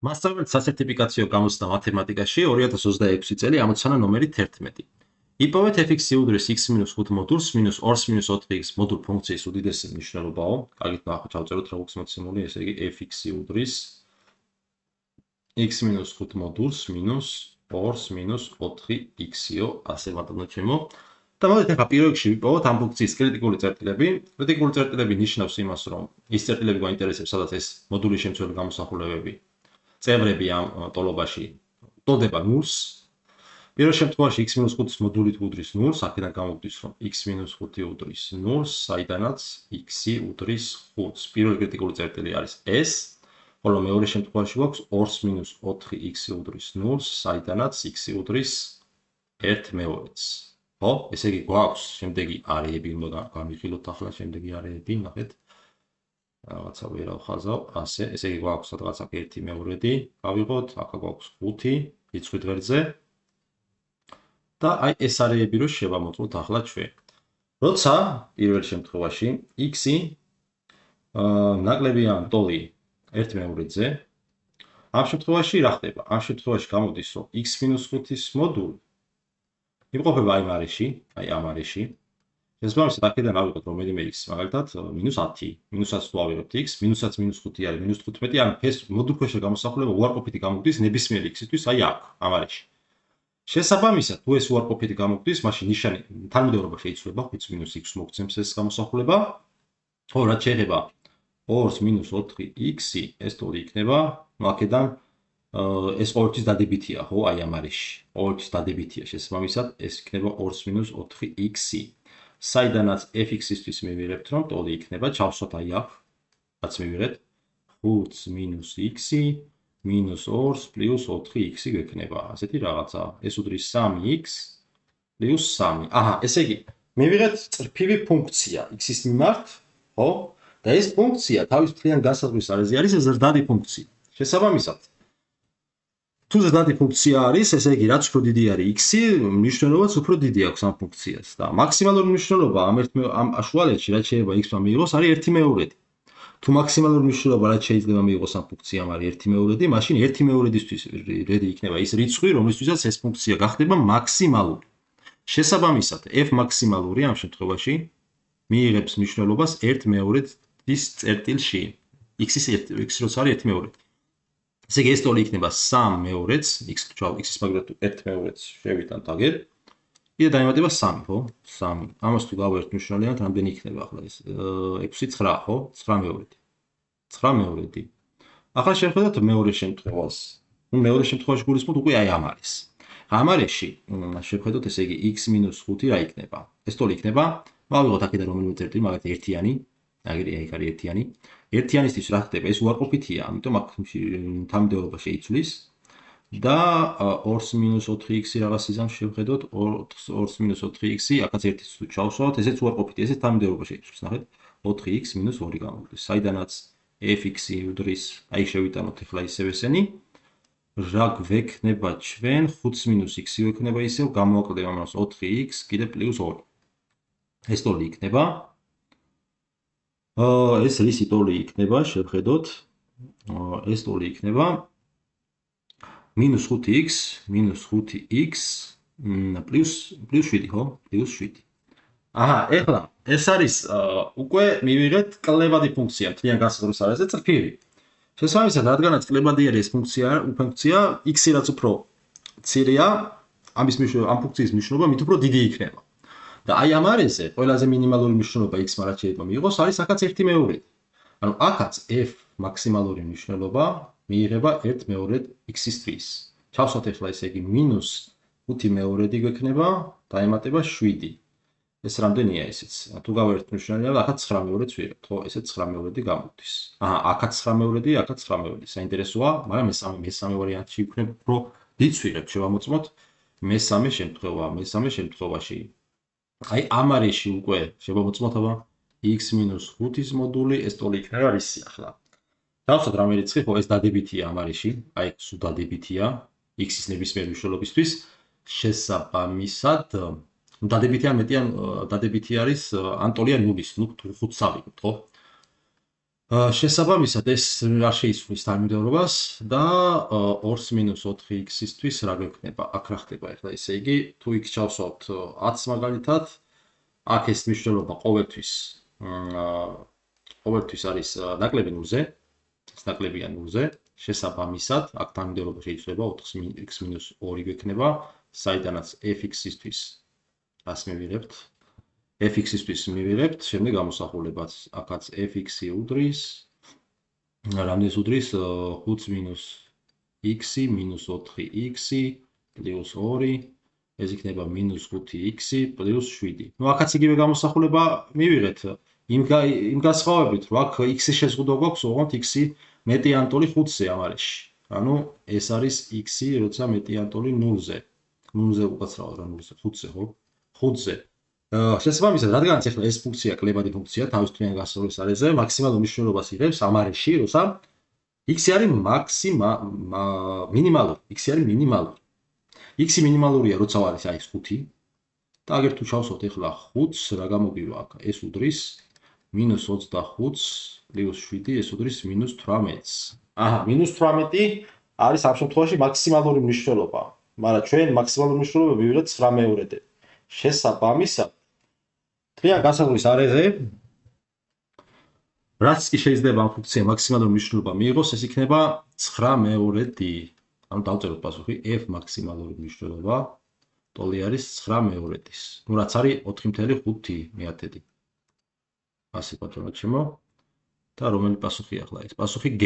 მასწავლებელი სასერტიფიკაციო გამოცდა მათემატიკაში 2026 წელი ამოცანა ნომერი 11. იპოვეთ f(x) უდრის x-5 მოდულს -2-4x მოდულ ფუნქციის უდიდესი მნიშვნელობაო. კარგით, ნახოთ, ჩავწეროთ როგორც მოცემული, ესე იგი f(x) უდრის x-5 მოდულს -2-4x-ო, ასე ბატონო ჩემო. და მოდით ახლა პირველ რიგში ვიპოვოთ ამ ფუნქციის კრიტიკული წერტილები. კრიტიკული წერტილები ნიშნავს იმას, რომ ის წერტილები გვაინტერესებს, სადაც ეს მოდულის შემცველი გამოსახულებები წევრები ამ ტოლობაში ტოლდება ნულს. პირველ შემთხვევაში x-5 მოდული უდრის ნულს, აქედან გამოვდის, რომ x-5 უდრის ნულს, საიდანაც x უდრის 5-ს. პირველი კრიტიკული წერტილი არის ეს, ხოლო მეორე შემთხვევაში გვაქვს 2-4x უდრის ნულს, საიდანაც x უდრის 1/2-ს. ხო, ესე იგი გვაქვს შემდეგი არეები, უნდა გამიხილოთ ახლა შემდეგი არეები, ნახეთ. რაღაცა ვერ ავხაზავ, ასე, ესე იგი გვაქვს სადღაც აქ 1/2, გავიღოთ, აქ გვაქვს 5 რიცხვით ღერძზე. და აი ეს არეები რო შევამოწმოთ ახლა ჩვენ. როცა პირველ შემთხვევაში x-ი ნაკლებია ტოლი 1/2-ზე, ამ შემთხვევაში რა ხდება? ამ შემთხვევაში გამოდის, რომ x-5-ის მოდული იმყოფება აი არეში, აი ამ არეში. შესაბამისად, აქედან ავიღოთ რომელიმე x, მაგალითად, -10. -10 თუ ავიღებთ x, -5 არის -15, ანუ ეს მოდულქვეშა გამოსახულება უარყოფითი გამოდის ნებისმიერ x-ისთვის, აი აქ, ამ არეში. შესაბამისად, თუ ეს უარყოფითი გამოდის, მაშინ ნიშანი თანმიმდევრობა შეიცვლება, 5-x მოგცემს ეს გამოსახულება. ხო, რაც შეეხება 2-4x-ი, ეს ტოლი იქნება, აქედან ეს ყოველთვის დადებითია, ხო, აი ამ არეში. ყოველთვის დადებითია, შესაბამისად, ეს იქნება 2-4x-ი. საიდანაც f(x)-ისთვის მივიღებთ, რომ ტოლი იქნება, ჩავსვათ აი აქ, რაც მივიღეთ, 5-x-ი -2 + 4x გვექნება. ასეთი რაღაცა. ეს უდრის 3x + 3. აჰა, ესე იგი, მივიღეთ წრფივი ფუნქცია x-ის მიმართ, ხო? და ეს ფუნქცია თავის მთლიან განსაზღვრის არეზე არის ზრდადი ფუნქცია. შესაბამისად, თუ ზრდადი ფუნქცია არის, ესე იგი, რაც უფრო დიდი არის x-ი, მნიშვნელობაც უფრო დიდი აქვს ამ ფუნქციას. და მაქსიმალური მნიშვნელობა ამ შუალედში, რაც შეიძლება x-მა მიიღოს, არის 1/2. თუ მაქსიმალური მნიშვნელობა რაც შეიძლება მიიღოს ამ ფუნქციამ არის 1/2, მაშინ 1/2-ისთვის რედი იქნება ის რიცხვი, რომლისთვისაც ეს ფუნქცია გახდება მაქსიმალური. შესაბამისად, f მაქსიმალური ამ შემთხვევაში მიიღებს მნიშვნელობას 1/2-ის წერტილში. x-ის როცა არის 1/2. ესე იგი ეს ტოლი იქნება 3/2-ს, x-ის მაგალითად 1/2-ს შევიტანთ აგერ. კიდე დაემატება 3, ხო? 3. ამას თუ გავერთ მნიშვნელიანად, რამდენი იქნება ახლა ეს? 6, 9, ხო? 9/2. 9/2. ახლა შევხედოთ მეორე შემთხვევას. მეორე შემთხვევაში გულისხმობთ უკვე აი ამ არეში. ამ არეში შევხედოთ, ესე იგი x-5 რა იქნება? ეს ტოლი იქნება, მოვიღოთ აქედან რომელიმე წერტილი, მაგალითად ერთიანი, აგერი აი არის ერთიანი. ერთიანისთვის რა ხდება? ეს უარყოფითია, ამიტომ აქ თანმიმდევრობა შეიცვლის. და 2-4x რაღაც იზამს შევხედოთ, 2-4x, აქაც ერთიც თუ ჩავსვათ, ესეც უარყოფითია, ესეც თანმიმდევრობა შეიცვლის, ნახეთ, 4x - 2 გამოდის. საიდანაც f(x) უდრის, აი შევიტანოთ ახლა ისევ ესენი. რა გვექნება ჩვენ? 5-x გვექნება ისევ, გამოვაკლდება ამას 4x კიდე +2. ეს ტოლი იქნება. ეს რისი ტოლი იქნება, შევხედოთ. ეს ტოლი იქნება -5x +7, ხო? +7. აჰა, ეხლა ეს არის უკვე მივიღეთ კლებადი ფუნქცია მთლიან განსაზღვრის არეზე წრფივი. შესაბამისად, რადგანაც კლებადი არის ეს ფუნქცია, x-ი რაც უფრო მცირეა, ამ ფუნქციის მნიშვნელობა მით უფრო დიდი იქნება. და აი ამ არეზე ყველაზე მინიმალური მნიშვნელობა x-მა რაც შეიძლება მიიღოს, არის აქაც 1/2. ანუ აქაც f მაქსიმალური მნიშვნელობა მიიღება 1/2 x-ისთვის. ჩავსვათ ახლა ესე იგი -5/2 გვექნება, დაემატება 7. ეს რამდენია ესეც? თუ გავერთ მნიშვნელიანად, ახაც 9/2-ს ვიღებთ, ხო? ესეც 9/2 გამოდის. აჰა, აქაც 9/2, აქაც 9/2. საინტერესოა, მაგრამ მესამე ვარიანტში იქნება უფრო დიდს ვიღებთ, შევამოწმოთ მესამე შემთხვევაში. აი ამ არეში უკვე შევამოწმოთ აბა x-5-ის მოდული, ეს ტოლი იქნება რისი ახლა? დავსვათ რამე რიცხვი, ხო, ეს დადებითია ამ არეში, აი სულ დადებითია x-ის ნებისმიერ მნიშვნელობისთვის. შესაბამისად, დადებითი ან მეტი ან დადებითი არის ან ტოლია 0-ის, ნუ 5-ს ავიღებთ, ხო? შესაბამისად ეს რა შეიცვლის თანმიმდევრობას და 2-4x-ისთვის რა გვექნება? აქ რა ხდება ახლა? ესე იგი, თუ x ჩავსვავთ 10 მაგალითად, აქ ეს მნიშვნელობა ყოველთვის არის ნაკლები 0-ზე, ეს ნაკლებია 0-ზე. შესაბამისად, აქ თანმიმდევრობა შეიცვლება 4x-2 გვექნება, საიდანაც fx-ისთვის რას მივიღებთ? fx-ისთვის მივიღებთ შემდეგ გამოსახულებაც, აქაც fx-ი უდრის, რამდენს უდრის 5 x-ი - 4x-ი პლუს 2, ეს იქნება -5x-ი პლუს 7. ნუ აქაც იგივე გამოსახულება მივიღეთ, იმ განსხვავებით, რომ აქ x-ის შეზღუდვა გვაქვს, ოღონდ x-ი მეტიანტული 5-ზე ამ არეში. ანუ ეს არის x-ი, როცა მეტიანტული 0-ზე. 0-ზე უკაცრავად რა 0-ზე, 5-ზე, ხო? 5-ზე. შესაბამისად, რადგანაც ახლა ეს ფუნქცია კლებადი ფუნქცია თავის თვლიან გასწავლის არეზე, მაქსიმალურ მნიშვნელობას იღებს ამ არეში, როცა x-ი არის მინიმალური, x-ი არის მინიმალური. x-ი მინიმალურია, როცა არის აი ეს 5 და აგერ თუ ჩავსვათ ახლა 5-ს, რა გამოგივა აქ? ეს უდრის -25 პლუს 7, ეს უდრის -18-ს. აჰა, -18 არის ამ შემთხვევაში მაქსიმალური მნიშვნელობა, მაგრამ ჩვენ მაქსიმალური მნიშვნელობა მივიღეთ 9/2-ზე. შესაბამისად, თვლიან გასწავლის არეზე, რაც კი შეიძლება ამ ფუნქციამ მაქსიმალური მნიშვნელობა მიიღოს, ეს იქნება 9/2. ანუ დავწეროთ პასუხი f მაქსიმალური მნიშვნელობა ტოლი არის 9/2-ის. ნუ რაც არის 4.5 ასე ბატონო ჩემო. და რომელი პასუხი ახლა ეს? პასუხი G.